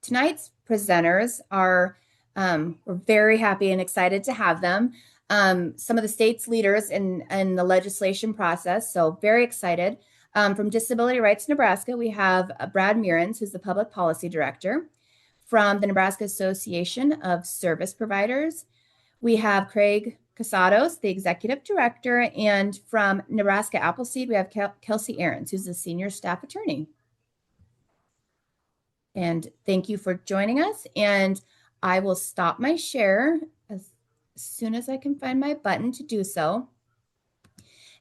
tonight's presenters are, we're very happy and excited to have them. Some of the state's leaders in the legislation process, so very excited. From Disability Rights Nebraska, we have Brad Mearns, who's the Public Policy Director. From the Nebraska Association of Service Providers, we have Craig Casados, the Executive Director. And from Nebraska Appleseed, we have Kelsey Ahrens, who's the Senior Staff Attorney. And thank you for joining us. And I will stop my share as soon as I can find my button to do so.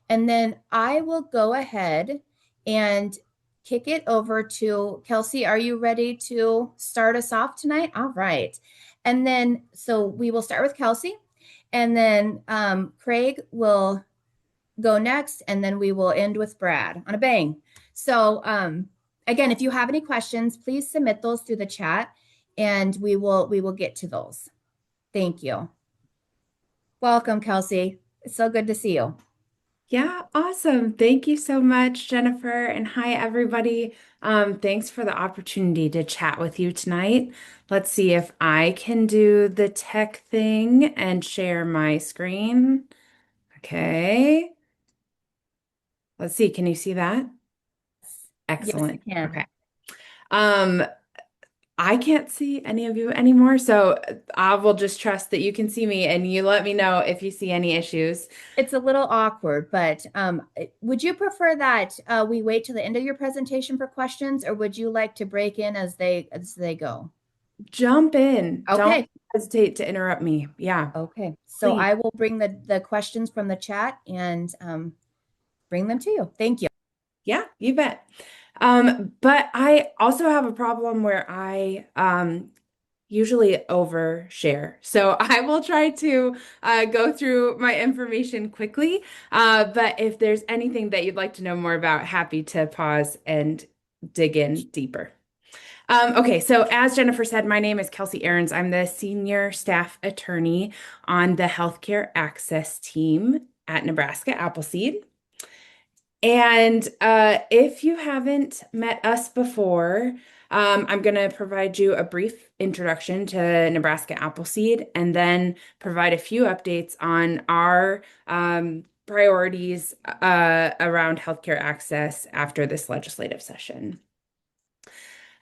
And then I will go ahead and kick it over to Kelsey. Are you ready to start us off tonight? All right. And then, so we will start with Kelsey, and then Craig will go next, and then we will end with Brad on a bang. So again, if you have any questions, please submit those through the chat, and we will get to those. Thank you. Welcome, Kelsey. It's so good to see you. Yeah, awesome. Thank you so much, Jennifer. And hi, everybody. Thanks for the opportunity to chat with you tonight. Let's see if I can do the tech thing and share my screen. Okay. Let's see. Can you see that? Yes, I Excellent. can. Okay. Um, I can't see any of you anymore, so I will just trust that you can see me and you let me know if you see any issues. It's a little awkward, but would you prefer that we wait till the end of your presentation for questions, or would you like to break in as they go? Jump in. Don't Okay. hesitate to interrupt me. Yeah, Okay. So please. I will bring the questions from the chat and bring them to you. Thank you. Yeah, you bet. But I also have a problem where I usually overshare. So I will try to go through my information quickly. But if there's anything that you'd like to know more about, happy to pause and dig in deeper. Okay, so as Jennifer said, my name is Kelsey Ahrens. I'm the senior staff attorney on the healthcare access team at Nebraska Appleseed. And if you haven't met us before, I'm going to provide you a brief introduction to Nebraska Appleseed and then provide a few updates on our priorities around healthcare access after this legislative session.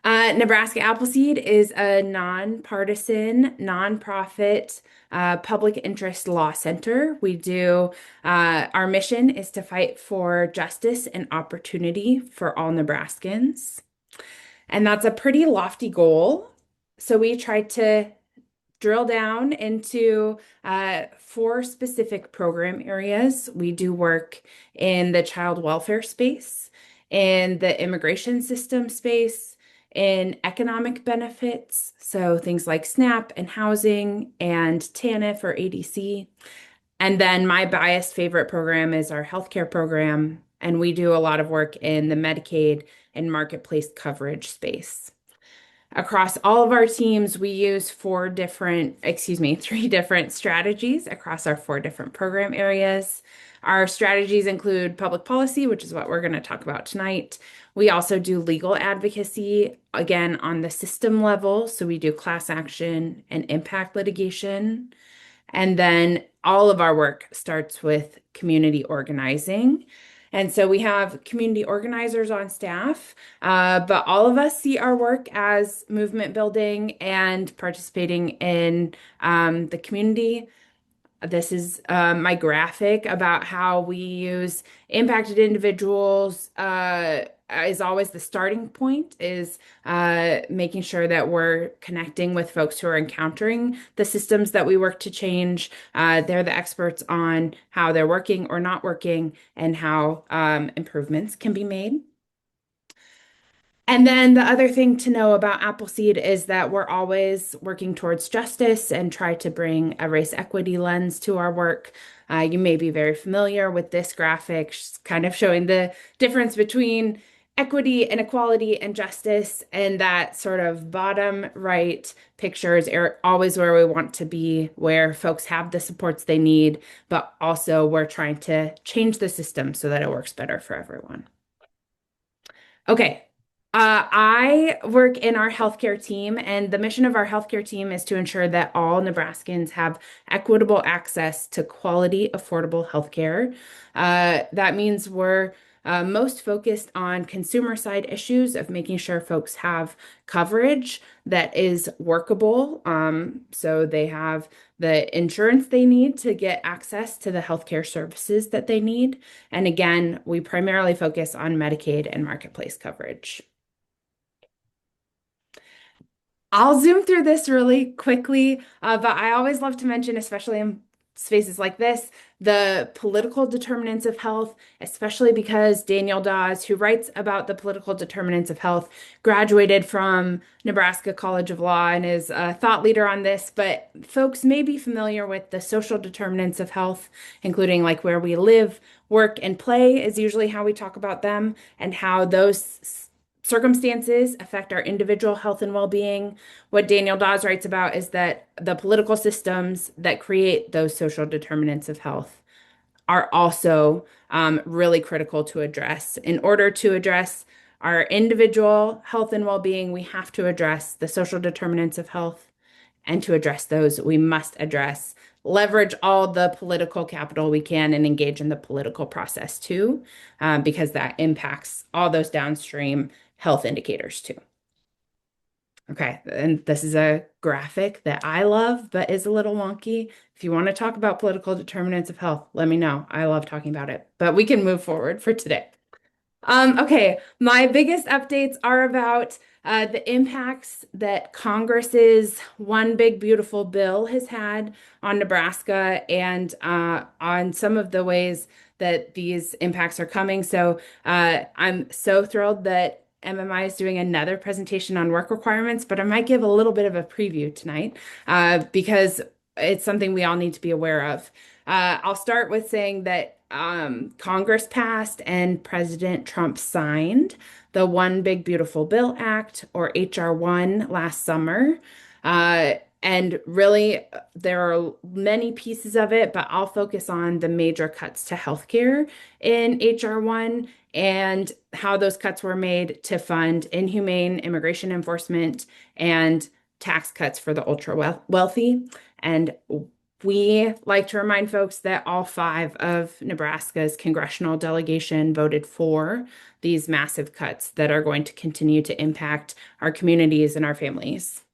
Nebraska Appleseed is a nonpartisan, nonprofit, public interest law center. Our mission is to fight for justice and opportunity for all Nebraskans. And that's a pretty lofty goal. So we tried to drill down into four specific program areas. We do work in the child welfare space, in the immigration system space, in economic benefits, so things like SNAP and housing and TANF or ADC. And then my biased favorite program is our healthcare program, and we do a lot of work in the Medicaid and marketplace coverage space. Across all of our teams, we use three different strategies across our four different program areas. Our strategies include public policy, which is what we're going to talk about tonight. We also do legal advocacy, again, on the system level. So we do class action and impact litigation. And then all of our work starts with community organizing. And so we have community organizers on staff, but all of us see our work as movement building and participating in the community. This is my graphic about how we use impacted individuals. Is always the starting point, is making sure that we're connecting with folks who are encountering the systems that we work to change. They're the experts on how they're working or not working and how improvements can be made. And then the other thing to know about Appleseed is that we're always working towards justice and try to bring a race equity lens to our work. You may be very familiar with this graphic, kind of showing the difference between equity and equality and justice. And that sort of bottom right pictures are always where we want to be, where folks have the supports they need, but also we're trying to change the system so that it works better for everyone. Okay. I work in our healthcare team, and the mission of our healthcare team is to ensure that all Nebraskans have equitable access to quality, affordable healthcare. That means we're most focused on consumer side issues of making sure folks have coverage that is workable, so they have the insurance they need to get access to the healthcare services that they need. And again, we primarily focus on Medicaid and marketplace coverage. I'll zoom through this really quickly, but I always love to mention, especially in spaces like this, the political determinants of health, especially because Daniel Dawes, who writes about the political determinants of health, graduated from Nebraska College of Law and is a thought leader on this. But folks may be familiar with the social determinants of health, including like where we live, work, and play is usually how we talk about them, and how those circumstances affect our individual health and well-being. What Daniel Dawes writes about is that the political systems that create those social determinants of health are also really critical to address. In order to address our individual health and well-being, we have to address the social determinants of health. And to address those, we must leverage all the political capital we can and engage in the political process too, because that impacts all those downstream health indicators too. Okay, and this is a graphic that I love, but is a little wonky. If you want to talk about political determinants of health, let me know. I love talking about it, but we can move forward for today. Okay, my biggest updates are about the impacts that Congress's One Big Beautiful Bill has had on Nebraska and on some of the ways that these impacts are coming. So I'm so thrilled that MMI is doing another presentation on work requirements, but I might give a little bit of a preview tonight because it's something we all need to be aware of. I'll start with saying that Congress passed and President Trump signed the One Big Beautiful Bill Act, or HR 1, last summer. And really, there are many pieces of it, but I'll focus on the major cuts to healthcare in HR 1 and how those cuts were made to fund inhumane immigration enforcement and tax cuts for the ultra wealthy. And we like to remind folks that all five of Nebraska's congressional delegation voted for these massive cuts that are going to continue to impact our communities and our families.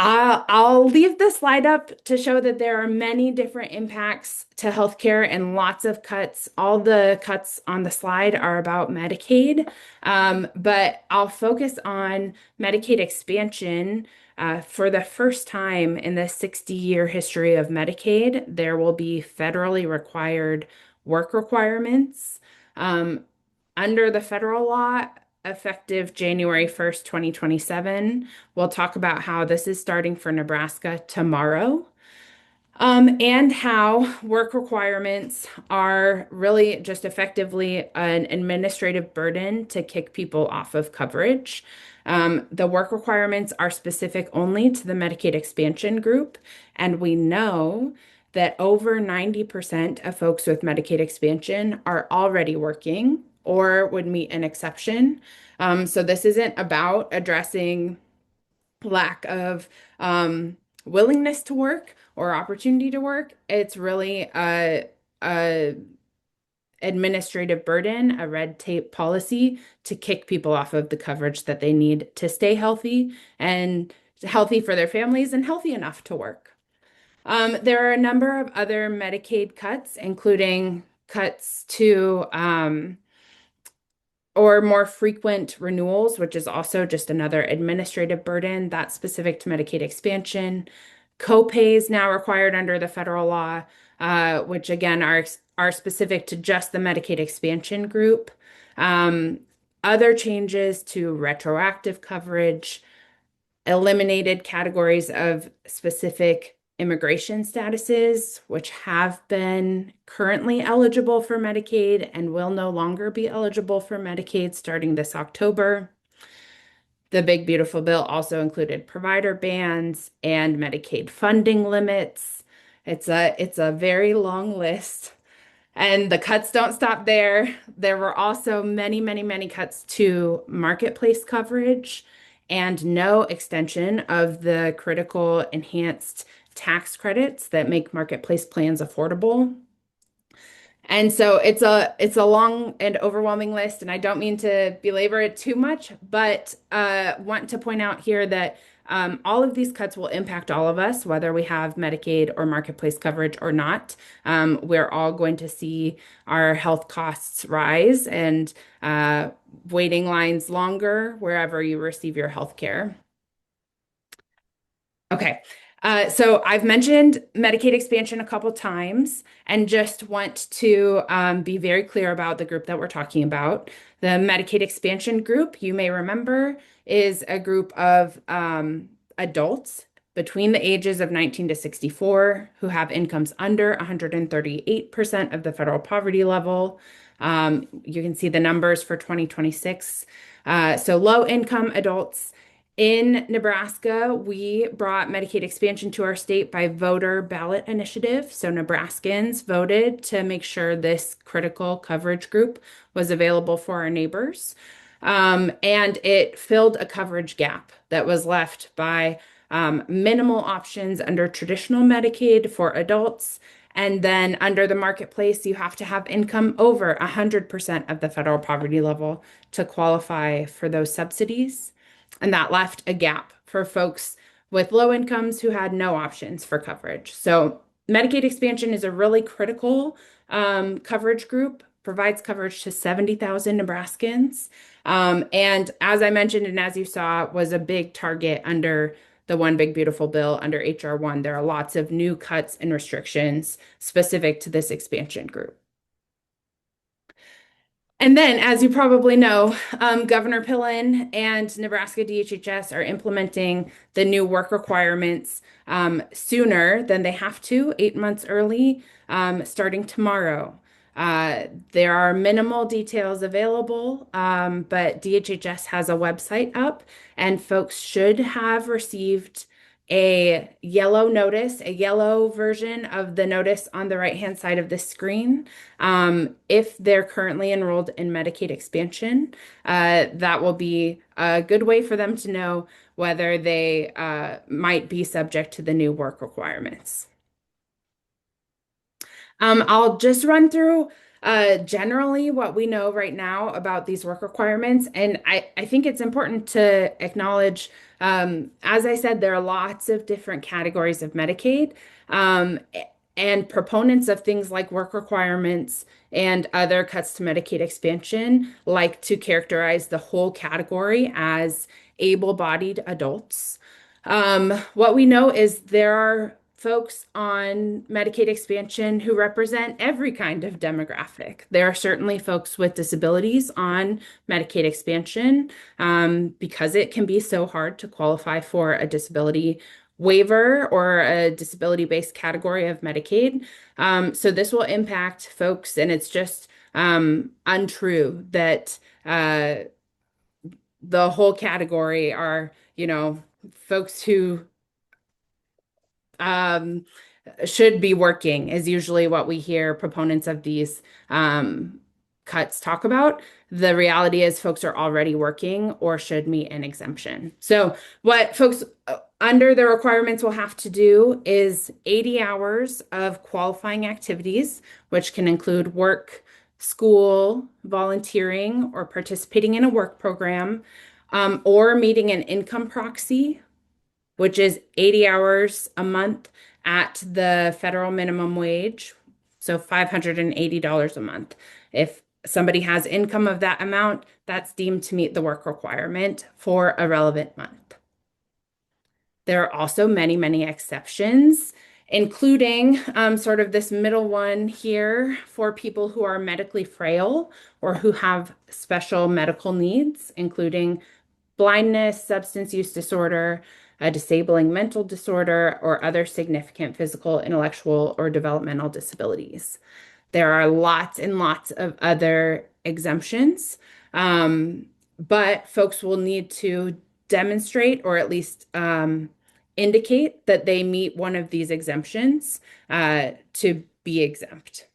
I'll leave the slide up to show that there are many different impacts to healthcare and lots of cuts. All the cuts on the slide are about Medicaid, but I'll focus on Medicaid expansion. For the first time in the 60-year history of Medicaid, there will be federally required work requirements. Um, Under the federal law, effective January 1st, 2027. We'll talk about how this is starting for Nebraska tomorrow, and how work requirements are really just effectively an administrative burden to kick people off of coverage. The work requirements are specific only to the Medicaid expansion group, and we know that over 90% of folks with Medicaid expansion are already working or would meet an exception. So this isn't about addressing lack of willingness to work or opportunity to work. It's really a administrative burden, a red tape policy to kick people off of the coverage that they need to stay healthy and healthy for their families and healthy enough to work. There are a number of other Medicaid cuts, including cuts to or more frequent renewals, which is also just another administrative burden that's specific to Medicaid expansion. Copays now required under the federal law, which again are specific to just the Medicaid expansion group. Um, Other changes to retroactive coverage, eliminated categories of specific immigration statuses, which have been currently eligible for Medicaid and will no longer be eligible for Medicaid starting this October. The Big Beautiful Bill also included provider bans and Medicaid funding limits. It's a very long list. And the cuts don't stop there. There were also many, many, many cuts to marketplace coverage and no extension of the critical enhanced tax credits that make marketplace plans affordable. And so it's a long and overwhelming list, and I don't mean to belabor it too much, but want to point out here that all of these cuts will impact all of us, whether we have Medicaid or marketplace coverage or not. We're all going to see our health costs rise and waiting lines longer wherever you receive your health care. Okay. So I've mentioned Medicaid expansion a couple times and just want to be very clear about the group that we're talking about. The Medicaid expansion group, you may remember, is a group of adults between the ages of 19 to 64 who have incomes under 138% of the federal poverty level. You can see the numbers for 2026. So low income adults. In Nebraska, we brought Medicaid expansion to our state by voter ballot initiative. So Nebraskans voted to make sure this critical coverage group was available for our neighbors. And it filled a coverage gap that was left by minimal options under traditional Medicaid for adults. And then under the marketplace, you have to have income over 100% of the federal poverty level to qualify for those subsidies. And that left a gap for folks with low incomes who had no options for coverage. So Medicaid expansion is a really critical coverage group, provides coverage to 70,000 Nebraskans. And as I mentioned, and as you saw, was a big target under the One Big Beautiful Bill under HR 1. There are lots of new cuts and restrictions specific to this expansion group. And then, as you probably know, Governor Pillen and Nebraska DHHS are implementing the new work requirements sooner than they have to, 8 months early, starting tomorrow. There are minimal details available, but DHHS has a website up, and folks should have received a yellow notice, a yellow version of the notice on the right-hand side of the screen. If they're currently enrolled in Medicaid expansion, that will be a good way for them to know whether they might be subject to the new work requirements. I'll just run through generally what we know right now about these work requirements. And I think it's important to acknowledge, as I said, there are lots of different categories of Medicaid. And proponents of things like work requirements and other cuts to Medicaid expansion like to characterize the whole category as able-bodied adults. What we know is there are folks on Medicaid expansion who represent every kind of demographic. There are certainly folks with disabilities on Medicaid expansion because it can be so hard to qualify for a disability waiver or a disability-based category of Medicaid. So this will impact folks, and it's just untrue that the whole category are, folks who um, should be working is usually what we hear proponents of these cuts talk about. The reality is folks are already working or should meet an exemption. So what folks under the requirements will have to do is 80 hours of qualifying activities, which can include work, school, volunteering, or participating in a work program, or meeting an income proxy, which is 80 hours a month at the federal minimum wage, so $580 a month. If somebody has income of that amount, that's deemed to meet the work requirement for a relevant month. There are also many, many exceptions, including sort of this middle one here for people who are medically frail or who have special medical needs, including blindness, substance use disorder, a disabling mental disorder, or other significant physical, intellectual, or developmental disabilities. There are lots and lots of other exemptions, but folks will need to demonstrate or at least indicate that they meet one of these exemptions to be exempt.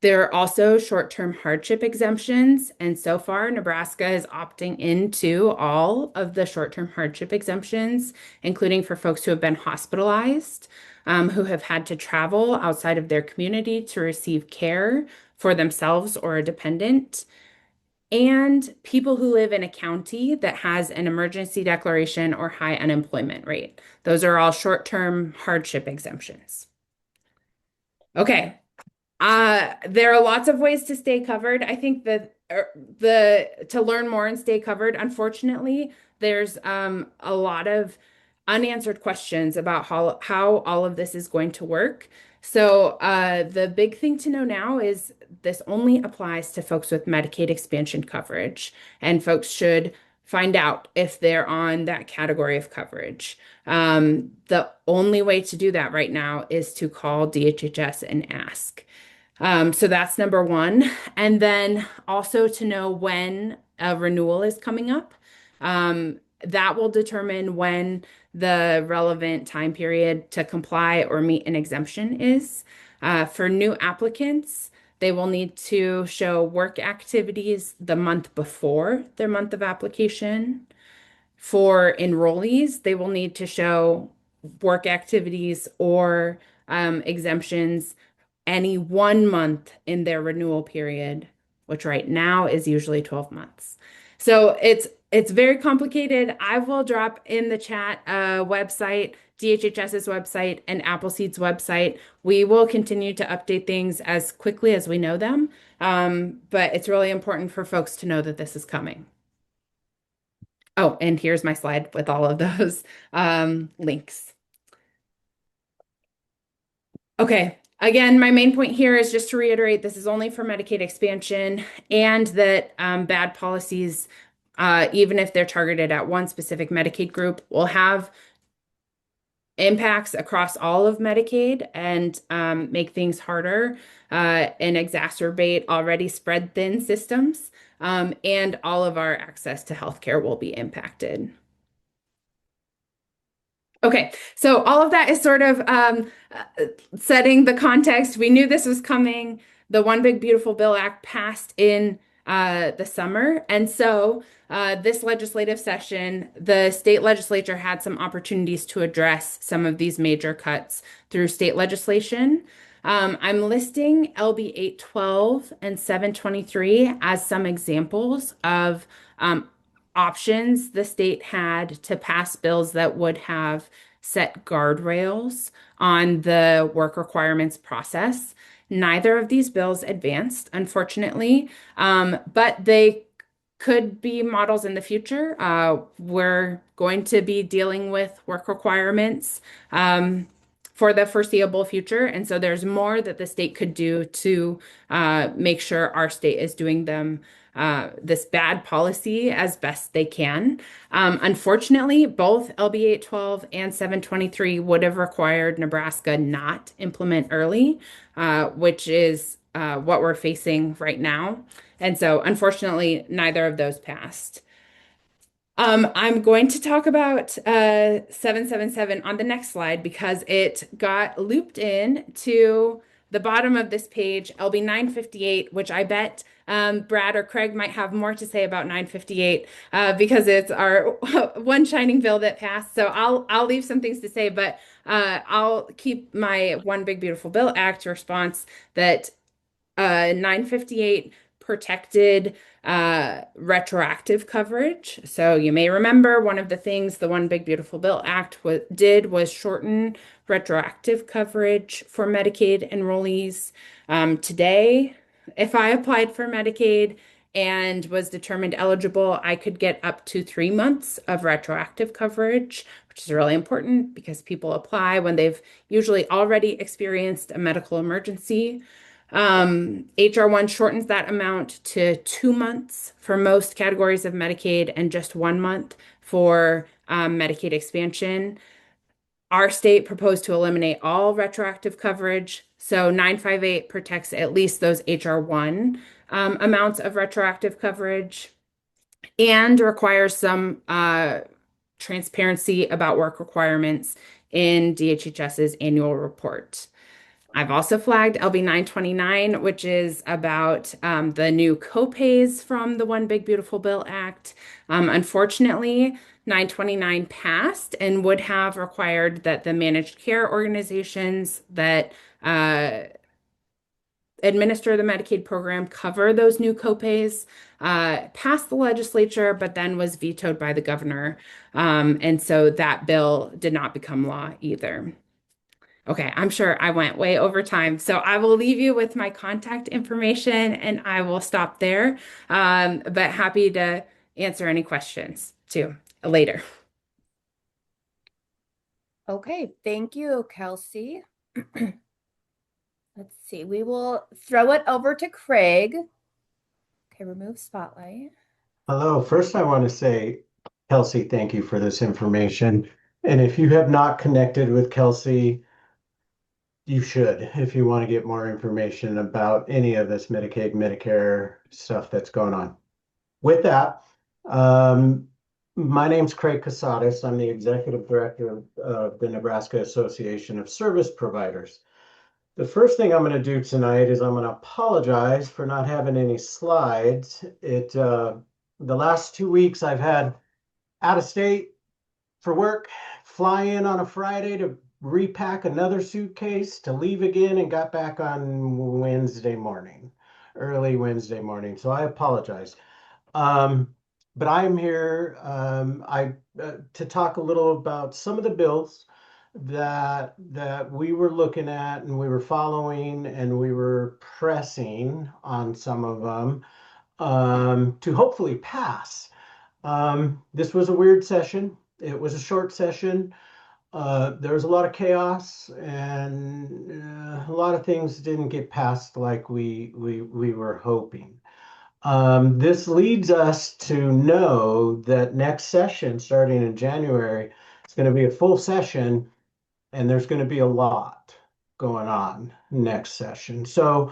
There are also short-term hardship exemptions, and so far, Nebraska is opting into all of the short-term hardship exemptions, including for folks who have been hospitalized, who have had to travel outside of their community to receive care for themselves or a dependent, and people who live in a county that has an emergency declaration or high unemployment rate. Those are all short-term hardship exemptions. Okay. There are lots of ways to stay covered. I think that the to learn more and stay covered, unfortunately, there's a lot of unanswered questions about how all of this is going to work. So the big thing to know now is this only applies to folks with Medicaid expansion coverage, and folks should find out if they're on that category of coverage. The only way to do that right now is to call DHHS and ask. So that's number one. And then also to know when a renewal is coming up. That will determine when the relevant time period to comply or meet an exemption is. For new applicants, they will need to show work activities the month before their month of application. For enrollees, they will need to show work activities or exemptions any 1 month in their renewal period, which right now is usually 12 months. So it's very complicated. I will drop in the chat a website, DHHS's website and Appleseed's website. We will continue to update things as quickly as we know them, but it's really important for folks to know that this is coming. Oh, and here's my slide with all of those links. Okay. Again, my main point here is just to reiterate this is only for Medicaid expansion and that bad policies, even if they're targeted at one specific Medicaid group, will have impacts across all of Medicaid and make things harder and exacerbate already spread thin systems. And all of our access to healthcare will be impacted. Okay, so all of that is sort of setting the context. We knew this was coming. The One Big Beautiful Bill Act passed in the summer. And so this legislative session, the state legislature had some opportunities to address some of these major cuts through state legislation. I'm listing LB 812 and 723 as some examples of options the state had to pass bills that would have set guardrails on the work requirements process. Neither of these bills advanced, unfortunately, but they could be models in the future. We're going to be dealing with work requirements for the foreseeable future. And so there's more that the state could do to make sure our state is doing them this bad policy as best they can. Unfortunately, both LB 812 and 723 would have required Nebraska not implement early, which is what we're facing right now. And so, unfortunately, neither of those passed. I'm going to talk about 777 on the next slide because it got looped in to the bottom of this page, LB 958, which I bet Brad or Craig might have more to say about 958 because it's our one shining bill that passed. So I'll leave some things to say, but I'll keep my One Big Beautiful Bill Act response that 958 protected retroactive coverage. So you may remember one of the things the One Big Beautiful Bill Act did was shorten retroactive coverage for Medicaid enrollees. Today, if I applied for Medicaid and was determined eligible, I could get up to 3 months of retroactive coverage, which is really important because people apply when they've usually already experienced a medical emergency. HR 1 shortens that amount to 2 months for most categories of Medicaid and just 1 month for Medicaid expansion. Our state proposed to eliminate all retroactive coverage. So 958 protects at least those HR 1 amounts of retroactive coverage and requires some transparency about work requirements in DHHS's annual report. I've also flagged LB 929, which is about the new copays from the One Big Beautiful Bill Act. Unfortunately, 929 passed and would have required that the managed care organizations that uh, administer the Medicaid program cover those new copays. Passed the legislature, but then was vetoed by the governor. And so that bill did not become law either. Okay, I'm sure I went way over time. So I will leave you with my contact information and I will stop there. But happy to answer any questions too later. Okay, thank you, Kelsey. Let's see, we will throw it over to Craig. Okay, remove spotlight. Hello. First, I want to say, Kelsey, thank you for this information. And if you have not connected with Kelsey, you should if you want to get more information about any of this Medicaid, Medicare stuff that's going on. With that, um, my name's Craig Casadas. I'm the executive director of the Nebraska Association of Service Providers. The first thing I'm going to do tonight is I'm going to apologize for not having any slides. The last 2 weeks I've had out of state for work, fly in on a Friday to repack another suitcase to leave again, and got back on Wednesday morning, early Wednesday morning. So I apologize. Um, but I'm here to talk a little about some of the bills that we were looking at and we were following and we were pressing on some of them to hopefully pass. This was a weird session. It was a short session. There was a lot of chaos and a lot of things didn't get passed like we were hoping. This leads us to know that next session, starting in January, it's going to be a full session and there's going to be a lot going on next session. So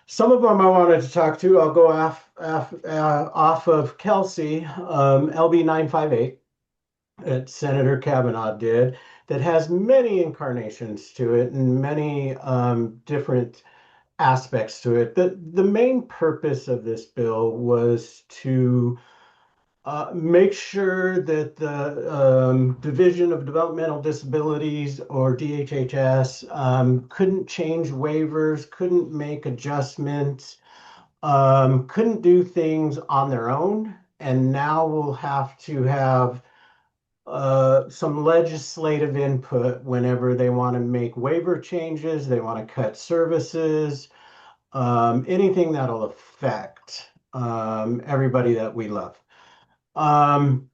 some of them I wanted to talk to, I'll go off of Kelsey, LB 958 that Senator Kavanaugh did, that has many incarnations to it and many different aspects to it. The main purpose of this bill was to make sure that the Division of Developmental Disabilities, or DHHS, couldn't change waivers, couldn't make adjustments, couldn't do things on their own, and now we'll have to have some legislative input whenever they want to make waiver changes, they want to cut services, anything that'll affect everybody that we love. Um,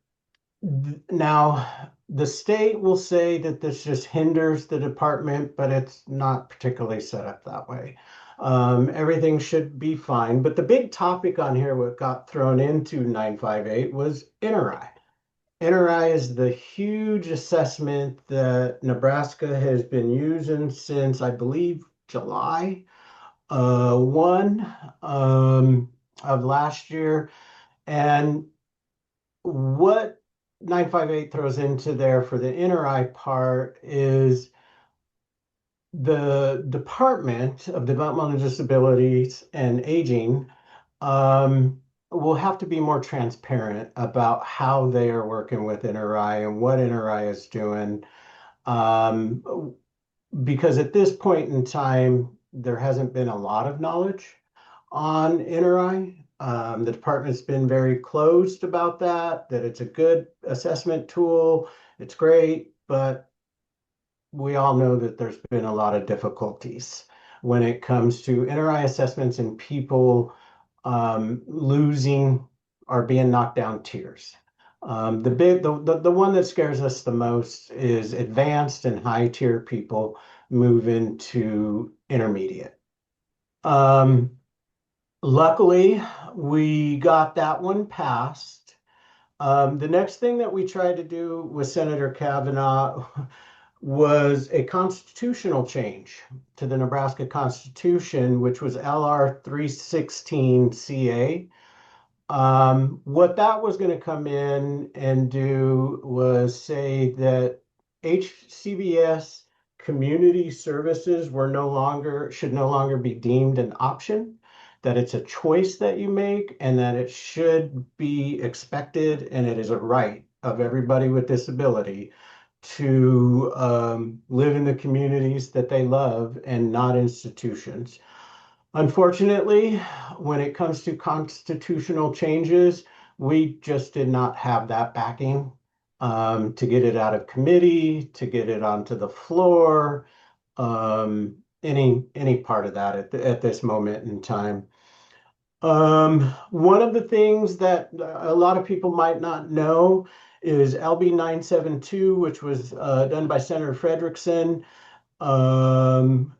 Now, the state will say that this just hinders the department, but it's not particularly set up that way. Everything should be fine. But the big topic on here, what got thrown into 958, was NRI. NRI is the huge assessment that Nebraska has been using since, I believe, July 1 of last year. And what 958 throws into there for the NRI part is the Department of Developmental Disabilities and Aging will have to be more transparent about how they are working with NRI and what NRI is doing. Um, because at this point in time, there hasn't been a lot of knowledge on NRI. The department's been very closed about that it's a good assessment tool, it's great, but we all know that there's been a lot of difficulties when it comes to NRI assessments and people losing or being knocked down tiers. The one that scares us the most is advanced and high tier people move into intermediate. Luckily, we got that one passed. The next thing that we tried to do with Senator Kavanaugh was a constitutional change to the Nebraska Constitution, which was LR 316 CA. What that was going to come in and do was say that HCBS community services should no longer be deemed an option, that it's a choice that you make, and that it should be expected, and it is a right of everybody with disability to live in the communities that they love and not institutions. Unfortunately, when it comes to constitutional changes, we just did not have that backing to get it out of committee, to get it onto the floor, any part of that at this moment in time. One of the things that a lot of people might not know is LB 972, which was done by Senator Frederickson. Um,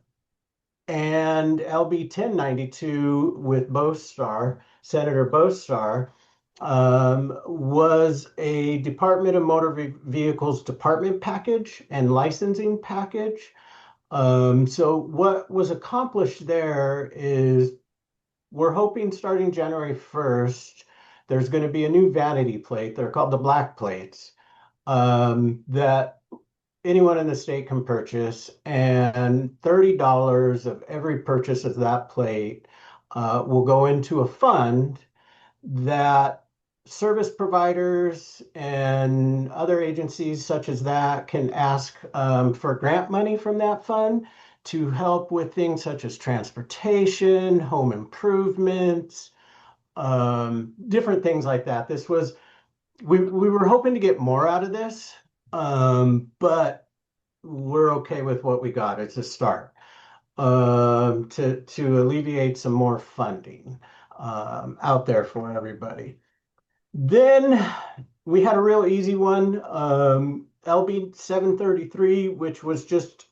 and LB 1092 with Senator Bostar, was a Department of Motor Vehicles department package and licensing package. So what was accomplished there is we're hoping starting January 1st, there's going to be a new vanity plate. They're called the black plates, that anyone in the state can purchase, and $30 of every purchase of that plate will go into a fund that service providers and other agencies such as that can ask for grant money from that fund to help with things such as transportation, home improvements, different things like that. We were hoping to get more out of this, but we're okay with what we got. It's a start to alleviate some more funding out there for everybody. Then we had a real easy one, LB 733, which was just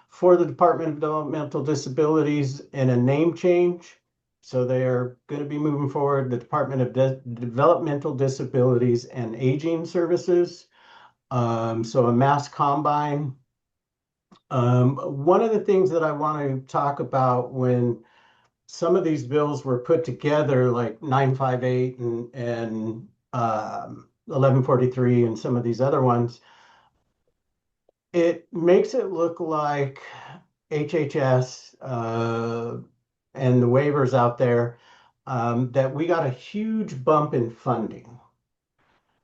for the Department of Developmental Disabilities and a name change. So they are going to be moving forward the Department of Developmental Disabilities and Aging Services. So a mass combine. One of the things that I want to talk about when some of these bills were put together, like 958 and 1143 and some of these other ones, it makes it look like HHS and the waivers out there, that we got a huge bump in funding.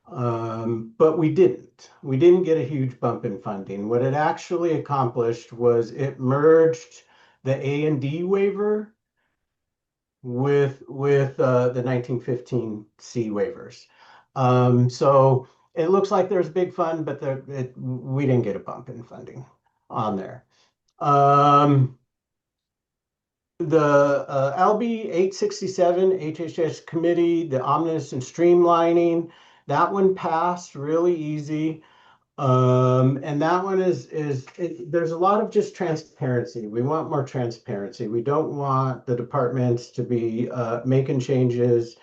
But we didn't. We didn't get a huge bump in funding. What it actually accomplished was it merged the A&D waiver with the 1915C waivers. So it looks like there's big fund, but we didn't get a bump in funding on there. The LB 867 HHS committee, the omnibus and streamlining, that one passed really easy. And that one there's a lot of just transparency. We want more transparency. We don't want the departments to be making changes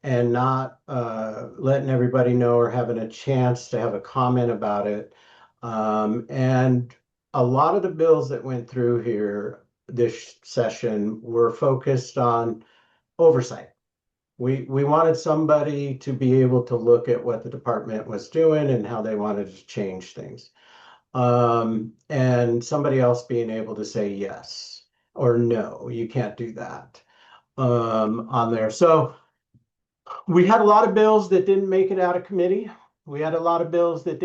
and not letting everybody know or having a chance to have a comment about it. And a lot of the bills that went through here this session were focused on oversight. We wanted somebody to be able to look at what the department was doing and how they wanted to change things. And somebody else being able to say yes or no, you can't do that on there. So we had a lot of bills that didn't make it out of committee. We had a lot of bills that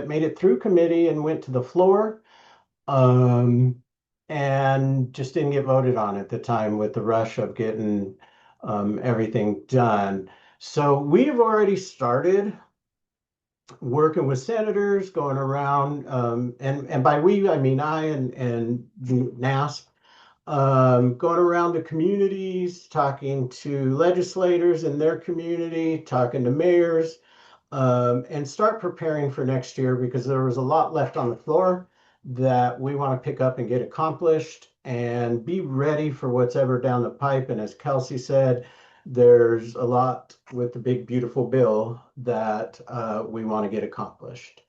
made it through committee and went to the floor. And just didn't get voted on at the time with the rush of getting everything done. So we've already started working with senators, going around, and by we, I mean I and NASP, going around the communities, talking to legislators in their community, talking to mayors, and start preparing for next year because there was a lot left on the floor that we want to pick up and get accomplished and be ready for what's ever down the pipe. And as Kelsey said, there's a lot with the big, beautiful bill that we want to get accomplished.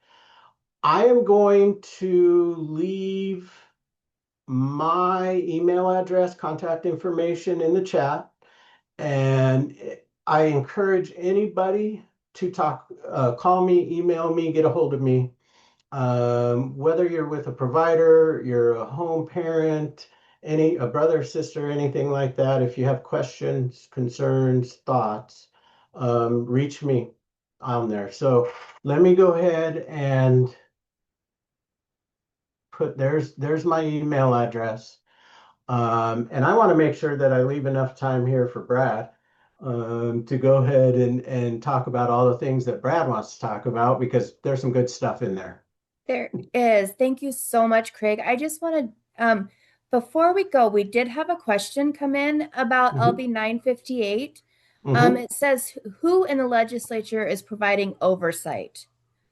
I am going to leave my email address, contact information in the chat, and I encourage anybody to talk, call me, email me, get a hold of me. Whether you're with a provider, you're a home parent, a brother, sister, anything like that, if you have questions, concerns, thoughts, reach me on there. So let me go ahead and there's my email address. And I want to make sure that I leave enough time here for Brad to go ahead and talk about all the things that Brad wants to talk about because there's some good stuff in there. There is. Thank you so much, Craig. I just want to, before we go, we did have a question come in about Mhm. LB 958. Mhm. It says, who in the legislature is providing oversight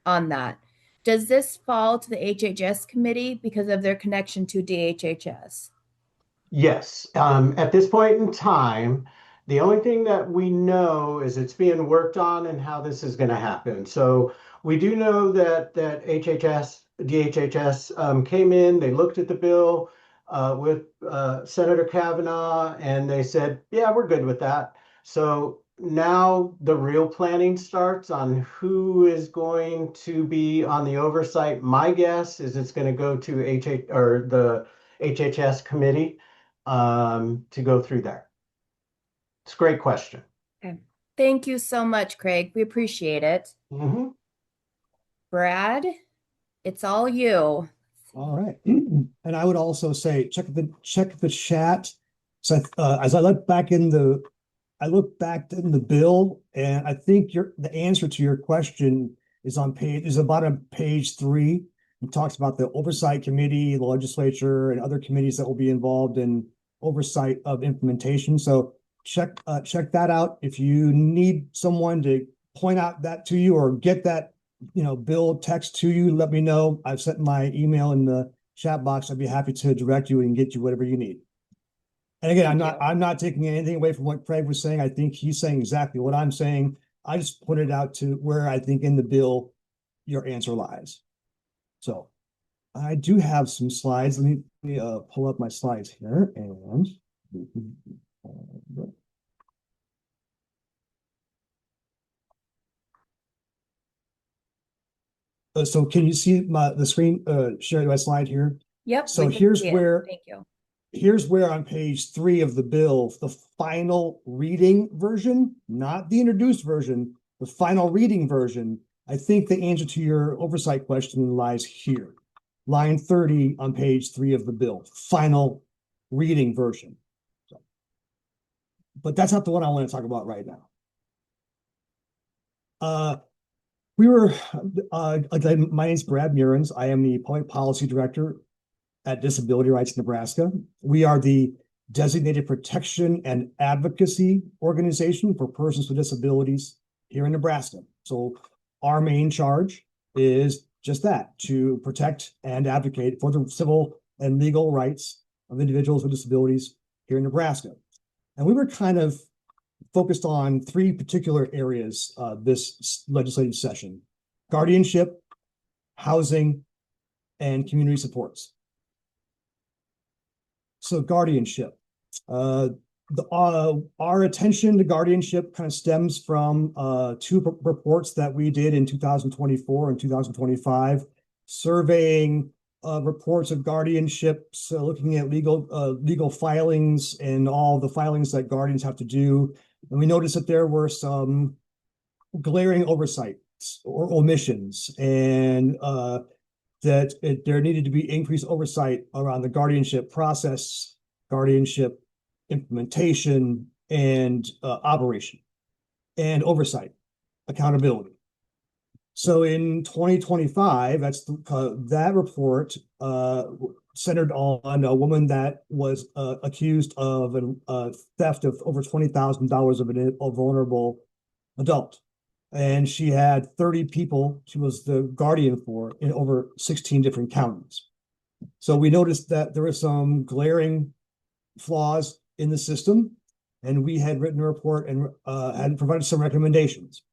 on that? Does this fall to the HHS committee because of their connection to DHHS? Yes, at this point in time, the only thing that we know is it's being worked on and how this is going to happen. So we do know that DHHS came in, they looked at the bill with Senator Kavanaugh, and they said, "Yeah, we're good with that." So now the real planning starts on who is going to be on the oversight. My guess is it's going to go to the HHS committee to go through that. It's a great question. Okay. Thank you so much, Craig. We appreciate it. Mhm. Brad, it's all you. All right. And I would also say check the chat. So as I look back in the bill, and I think the answer to your question is about on page 3. It talks about the oversight committee, the legislature, and other committees that will be involved in oversight of implementation. So check that out. If you need someone to point out that to you or get that bill text to you, let me know. I've sent my email in the chat box. I'd be happy to direct you and get you whatever you need. And again, I'm not taking anything away from what Craig was saying. I think he's saying exactly what I'm saying. I just pointed out to where I think in the bill your answer lies. So I do have some slides. Let me pull up my slides here and so can you see the screen share my slide here? Yep, So we can see it. Thank you. Here's where on page 3 of the bill, the final reading version, not the introduced version, the final reading version, I think the answer to your oversight question lies here. Line 30 on page 3 of the bill, final reading version. But that's not the one I want to talk about right now. My name's Brad Murins. I am the Public Policy Director at Disability Rights Nebraska. We are the designated protection and advocacy organization for persons with disabilities here in Nebraska. So our main charge is just that, to protect and advocate for the civil and legal rights of individuals with disabilities here in Nebraska. And we were kind of focused on 3 particular areas this legislative session: guardianship, housing, and community supports. So guardianship. Our attention to guardianship kind of stems from 2 reports that we did in 2024 and 2025, surveying reports of guardianship, so looking at legal filings and all the filings that guardians have to do. And we noticed that there were some glaring oversights or omissions, and there needed to be increased oversight around the guardianship process, guardianship implementation, and operation, and oversight, accountability. So in 2025, that report centered on a woman that was accused of a theft of over $20,000 of a vulnerable adult. And she had 30 people she was the guardian for in over 16 different counties. So we noticed that there were some glaring flaws in the system, and we had written a report and had provided some recommendations.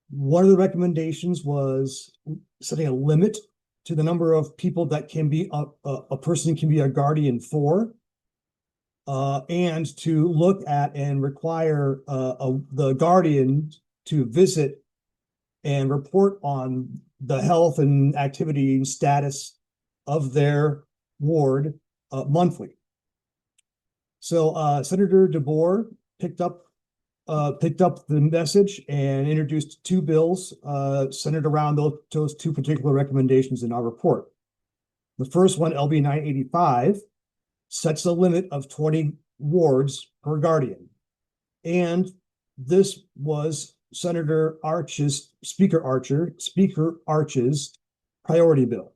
One of the recommendations was setting a limit to the number of people that can be a person can be a guardian for, and to look at and require the guardian to visit and report on the health and activity and status of their ward monthly. So Senator DeBoer picked up the message and introduced two bills centered around those two particular recommendations in our report. The first one, LB 985, sets a limit of 20 wards per guardian. And this was Speaker Arch's priority bill.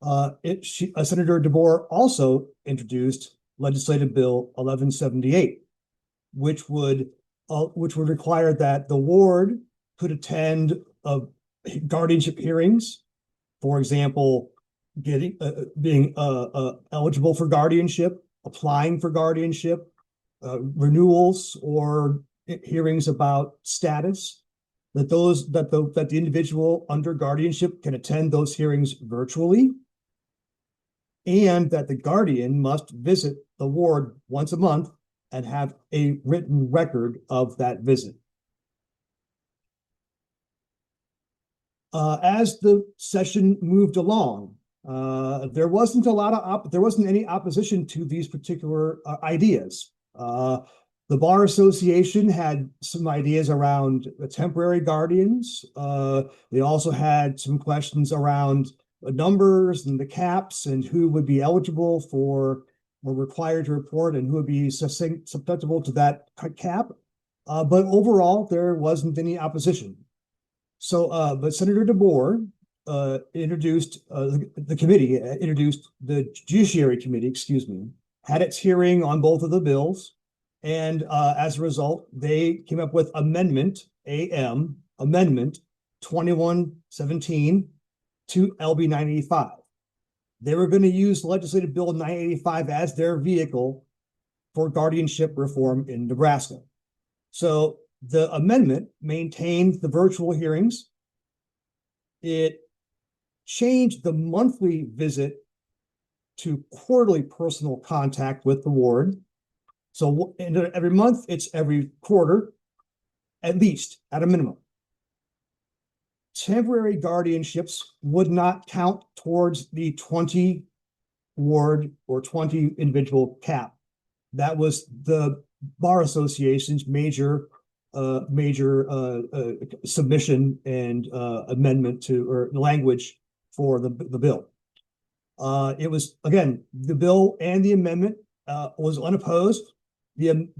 Senator DeBoer also introduced Legislative Bill 1178, which would require that the ward could attend guardianship hearings, for example, being eligible for guardianship, applying for guardianship, renewals, or hearings about status. That the individual under guardianship can attend those hearings virtually, and that the guardian must visit the ward once a month and have a written record of that visit. As the session moved along, there wasn't any opposition to these particular ideas. The Bar Association had some ideas around the temporary guardians. They also had some questions around the numbers and the caps and who would be eligible for or required to report and who would be susceptible to that cap. But overall, there wasn't any opposition. But Senator DeBoer introduced the Judiciary Committee, had its hearing on both of the bills. And as a result, they came up with Amendment 2117 to LB 985. They were going to use Legislative Bill 985 as their vehicle for guardianship reform in Nebraska. So the amendment maintained the virtual hearings. It changed the monthly visit to quarterly personal contact with the ward. So every month, it's every quarter, at least, at a minimum. Temporary guardianships would not count towards the 20 ward or 20 individual cap. That was the Bar Association's major submission and amendment to or language for the bill. It was, again, the bill and the amendment was unopposed. The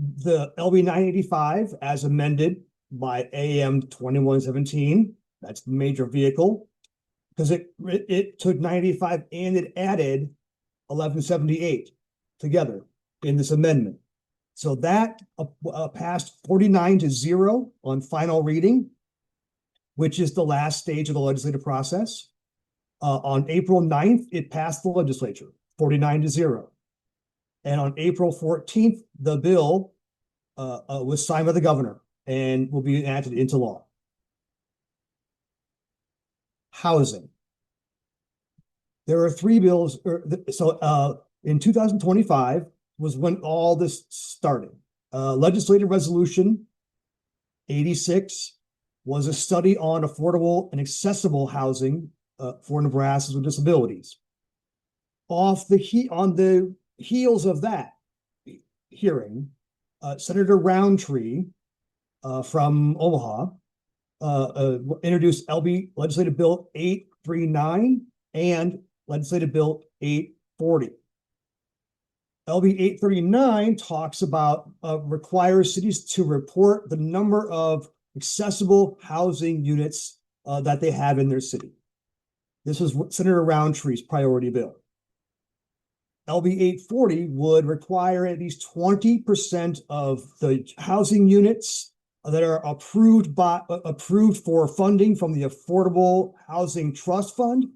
LB 985 as amended by AM 2117, that's the major vehicle, because it took 985 and it added 1178 together in this amendment. So that passed 49-0 on final reading, which is the last stage of the legislative process. On April 9th, it passed the legislature, 49-0. And on April 14th, the bill was signed by the governor and will be enacted into law. Housing. There are three bills. In 2025 was when all this started. Legislative Resolution 86 was a study on affordable and accessible housing for Nebraskans with disabilities. On the heels of that hearing, Senator Roundtree from Omaha introduced Legislative Bill 839 and Legislative Bill 840. LB 839 talks about requires cities to report the number of accessible housing units that they have in their city. This was Senator Roundtree's priority bill. LB 840 would require at least 20% of the housing units that are approved for funding from the Affordable Housing Trust Fund.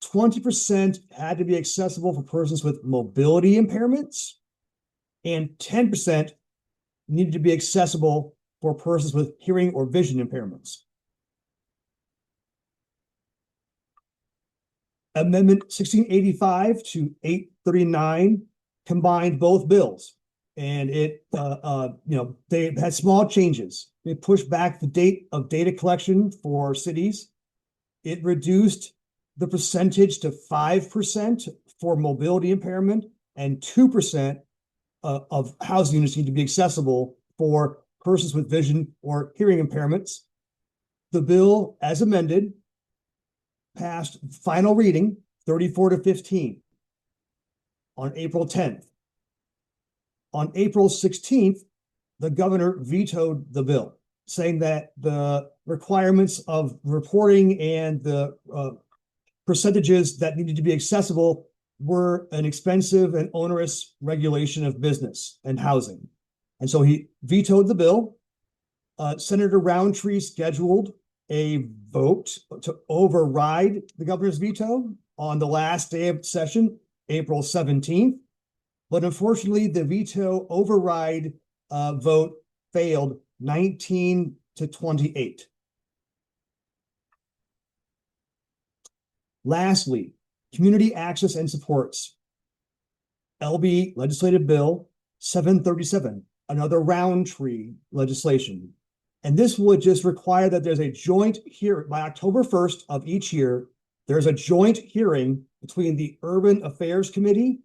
20% had to be accessible for persons with mobility impairments, and 10% needed to be accessible for persons with hearing or vision impairments. Amendment 1685 to 839 combined both bills, and they had small changes. They pushed back the date of data collection for cities It reduced the percentage to 5% for mobility impairment and 2% of housing units need to be accessible for persons with vision or hearing impairments. The bill, as amended, passed final reading 34-15 on April 10th. On April 16th, the governor vetoed the bill, saying that the requirements of reporting and the percentages that needed to be accessible were an expensive and onerous regulation of business and housing. And so he vetoed the bill. Senator Roundtree scheduled a vote to override the governor's veto on the last day of session, April 17th. But unfortunately, the veto override vote failed 19-28. Lastly, community access and supports. LB Legislative Bill 737, another Roundtree legislation. And this would just require that there's a joint hearing by October 1st of each year. There's a joint hearing between the Urban Affairs Committee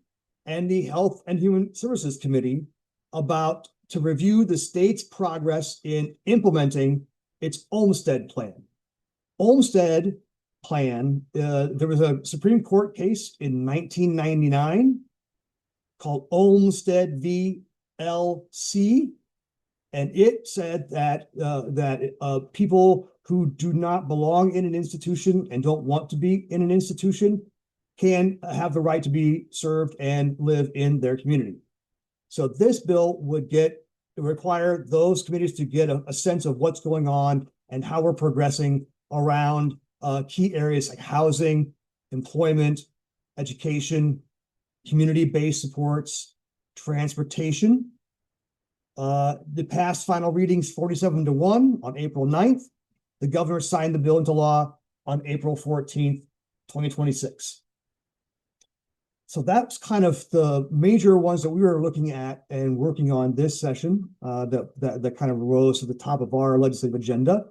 and the Health and Human Services Committee to review the state's progress in implementing its Olmstead Plan. Olmstead Plan, there was a Supreme Court case in 1999 called Olmstead v. LC, and it said that people who do not belong in an institution and don't want to be in an institution can have the right to be served and live in their community. So this bill would require those committees to get a sense of what's going on and how we're progressing around key areas like housing, employment, education, community-based supports, transportation. The past final readings 47-1 on April 9th. The governor signed the bill into law on April 14th, 2026. So that's kind of the major ones that we were looking at and working on this session that kind of rose to the top of our legislative agenda.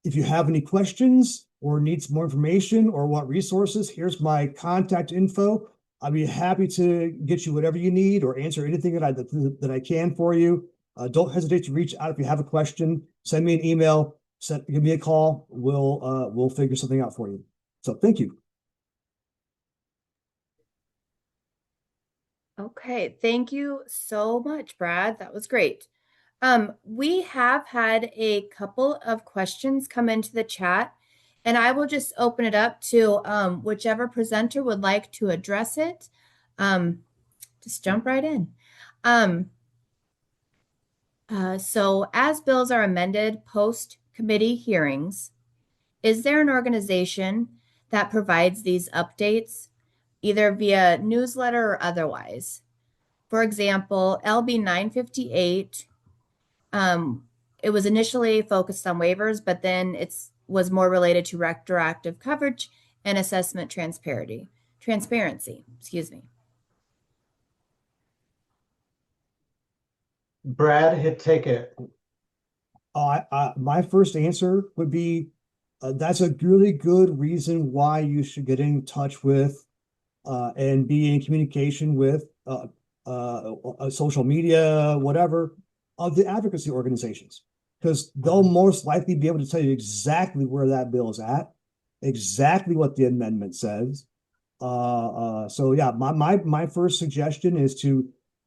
If you have any questions or need some more information or want resources, here's my contact info. I'd be happy to get you whatever you need or answer anything that I can for you. Don't hesitate to reach out if you have a question. Send me an email. Give me a call. We'll figure something out for you. So thank you. Okay, thank you so much, Brad. That was great. We have had a couple of questions come into the chat, and I will just open it up to whichever presenter would like to address it. Just jump right in. So as bills are amended post-committee hearings, is there an organization that provides these updates, either via newsletter or otherwise? For example, LB 958, it was initially focused on waivers, but then it was more related to retroactive coverage and assessment transparency, excuse me. Brad, take it. My first answer would be that's a really good reason why you should get in touch with and be in communication with social media, whatever, of the advocacy organizations, because they'll most likely be able to tell you exactly where that bill is at, exactly what the amendment says. So yeah, my first suggestion is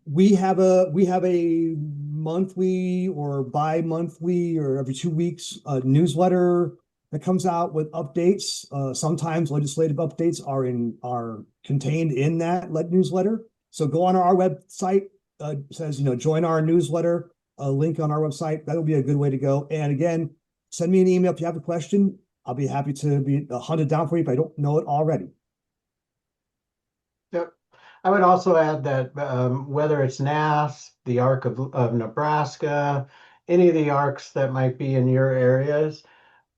we have a monthly or bi-monthly or every 2 weeks newsletter that comes out with updates. Sometimes legislative updates are contained in that newsletter. So go on our website, says, join our newsletter, a link on our website. That'll be a good way to go. And again, send me an email if you have a question. I'll be happy to be hunted down for you if I don't know it already. Yep. I would also add that whether it's NAS, the ARC of Nebraska, any of the ARCs that might be in your areas,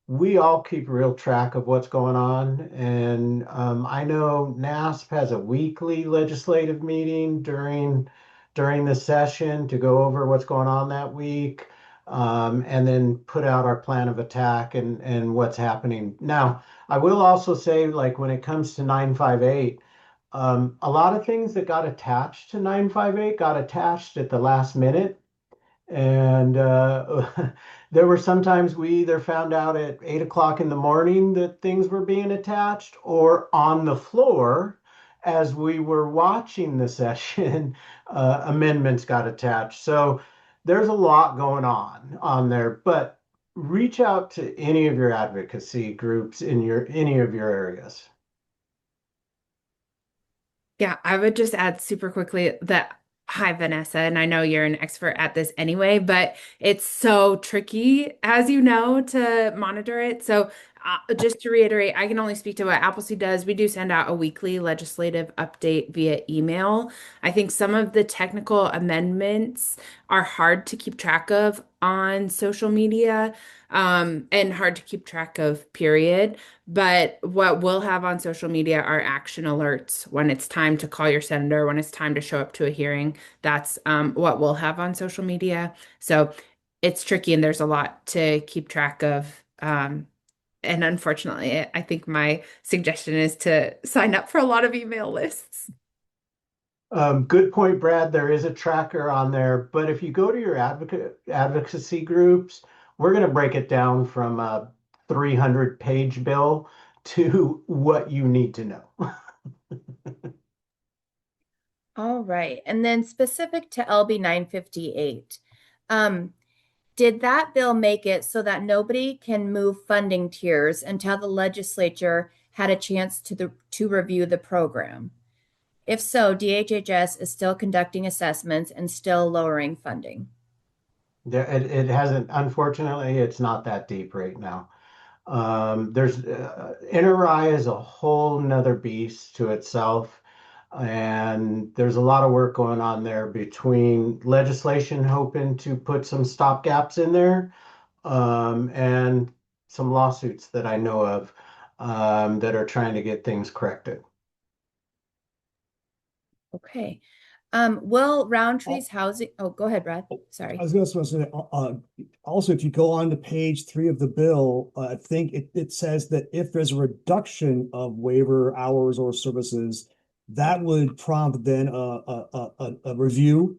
we all keep real track of what's going on. And I know NASP has a weekly legislative meeting during the session to go over what's going on that week. and then put out our plan of attack and what's happening. Now, I will also say, like when it comes to 958, a lot of things that got attached to 958 got attached at the last minute. And there were sometimes we either found out at 8 o'clock in the morning that things were being attached, or on the floor as we were watching the session, amendments got attached. So there's a lot going on there, but reach out to any of your advocacy groups in your any of your areas. Yeah, I would just add super quickly that, hi, Vanessa, and I know you're an expert at this anyway, but it's so tricky, as you know, to monitor it. So, just to reiterate, I can only speak to what Appleseed does. We do send out a weekly legislative update via email. I think some of the technical amendments are hard to keep track of on social media, and hard to keep track of, period. But what we'll have on social media are action alerts when it's time to call your senator, when it's time to show up to a hearing. That's what we'll have on social media. So it's tricky and there's a lot to keep track of. And unfortunately, I think my suggestion is to sign up for a lot of email lists. Good point, Brad. There is a tracker on there, but if you go to your advocacy groups, we're going to break it down from a 300-page bill to what you need to know. All right. And then specific to LB 958, did that bill make it so that nobody can move funding tiers until the legislature had a chance to review the program? If so, DHHS is still conducting assessments and still lowering funding. It hasn't, unfortunately, it's not that deep right now. There's NRI is a whole nother beast to itself. And there's a lot of work going on there between legislation hoping to put some stopgaps in there, and some lawsuits that I know of, that are trying to get things corrected. Okay. Will Roundtree's housing, oh, go ahead, Brad. Sorry. I was going to say, also, if you go on to page 3 of the bill, I think it says that if there's a reduction of waiver hours or services, that would prompt then a review,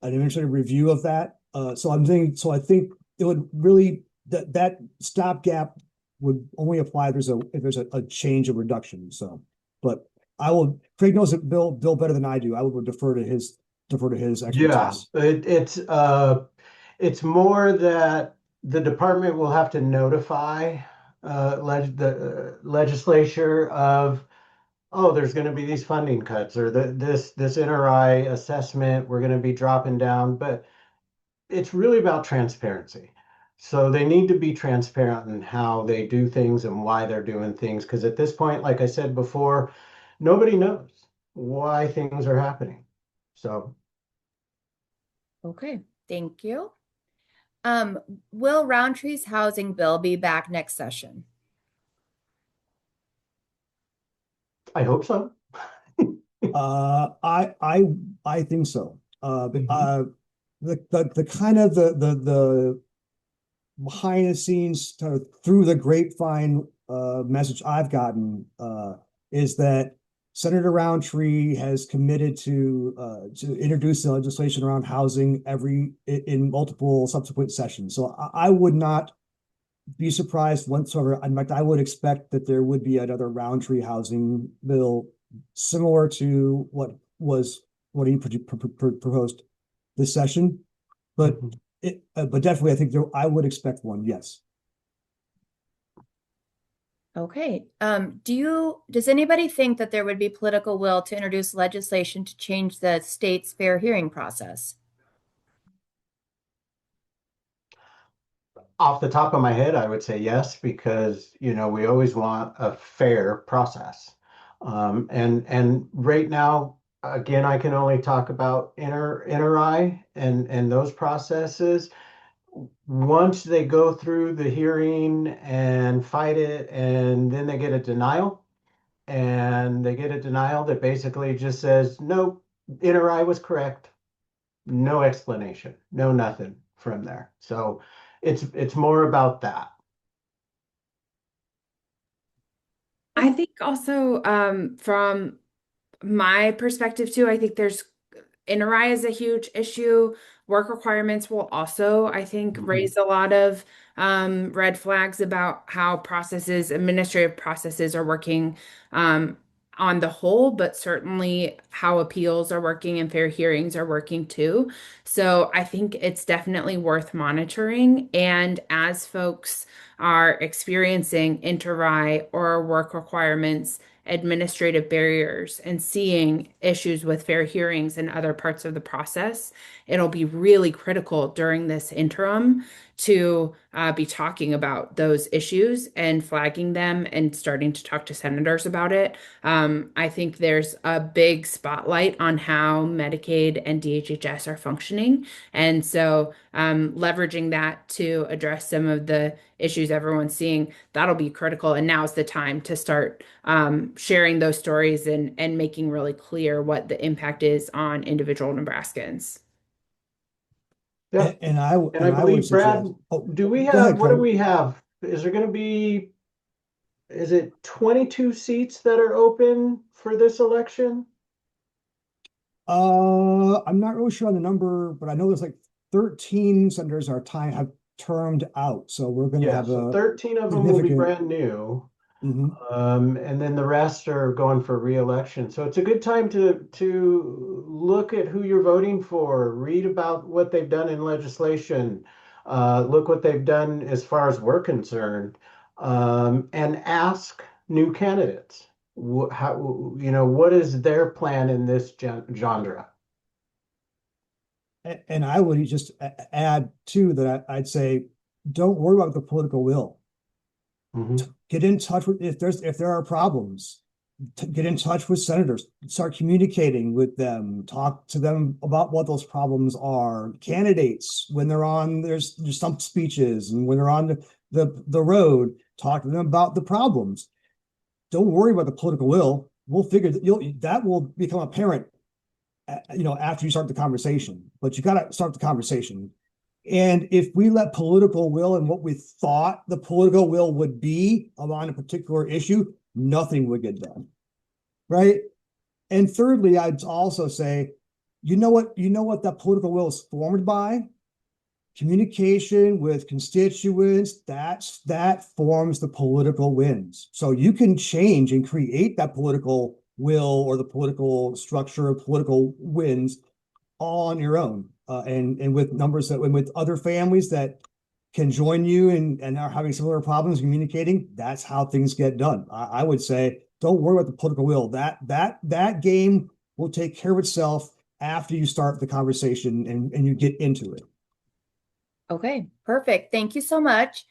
an administrative review of that. So I think it would really, that stopgap would only apply if there's a change of reduction. So, but Craig knows it Bill better than I do. I would defer to his Yeah, expertise. it's more that the department will have to notify the legislature of, oh, there's going to be these funding cuts, or this NRI assessment, we're going to be dropping down. But it's really about transparency. So they need to be transparent in how they do things and why they're doing things. Because at this point, like I said before, nobody knows why things are happening. So Okay, thank you. Will Roundtree's housing bill be back next session? I hope so. I think so. The kind of the behind the scenes, kind of through the grapevine message I've gotten is that Senator Roundtree has committed to introduce the legislation around housing in multiple subsequent sessions. So I would not be surprised whatsoever. In fact, I would expect that there would be another Roundtree housing bill similar to what he proposed this session. But but definitely, I think I would expect one. Yes. Okay. Does anybody think that there would be political will to introduce legislation to change the state's fair hearing process? Off the top of my head, I would say yes, because we always want a fair process. And right now, again, I can only talk about NRI and those processes. Once they go through the hearing and fight it, and then they get a denial, and they get a denial that basically just says, nope, NRI was correct. No explanation, no nothing. from there. So it's more about that. I think also from my perspective too, I think there's NRI is a huge issue. Work requirements will also, I think, raise a lot of red flags about how administrative processes are working on the whole, but certainly how appeals are working and fair hearings are working too. So I think it's definitely worth monitoring. And as folks are experiencing inter-RI or work requirements, administrative barriers, and seeing issues with fair hearings and other parts of the process, it'll be really critical during this interim to be talking about those issues and flagging them and starting to talk to senators about it. I think there's a big spotlight on how Medicaid and DHHS are functioning. And so leveraging that to address some of the issues everyone's seeing, that'll be critical. And now's the time to start sharing those stories and making really clear what the impact is on individual Nebraskans. Yeah. And I And I would believe, Brad, suggest, oh, do we go have, ahead, what do Craig. we have? Is there going to be, is it 22 seats that are open for this election? I'm not really sure on the number, but I know there's like 13 senators have termed out. So we're going to Yeah, have so a 13 of them will be significant. brand new. Mhm. And then the rest are going for re-election. So it's a good time to look at who you're voting for, read about what they've done in legislation, look what they've done as far as we're concerned, and ask new candidates. How, you know, what is their plan in this genre? And I would just add too that I'd say, don't worry about the political will. Mhm. Get in touch with if there are problems. Get in touch with senators. Start communicating with them. Talk to them about what those problems are. Candidates when they're on there's stump speeches and when they're on the road. Talk to them about the problems. Don't worry about the political will. We'll figure that will become apparent, after you start the conversation. But you got to start the conversation. And if we let political will and what we thought the political will would be on a particular issue, nothing would get done. Right. And thirdly, I'd also say, you know what that political will is formed by? Communication with constituents, that forms the political winds. So you can change and create that political will or the political structure of political winds all on your own, and with numbers and with other families that can join you and are having similar problems communicating. That's how things get done. I would say, don't worry about the political will. That game will take care of itself after you start the conversation and you get into it. Okay, perfect. Thank you so much.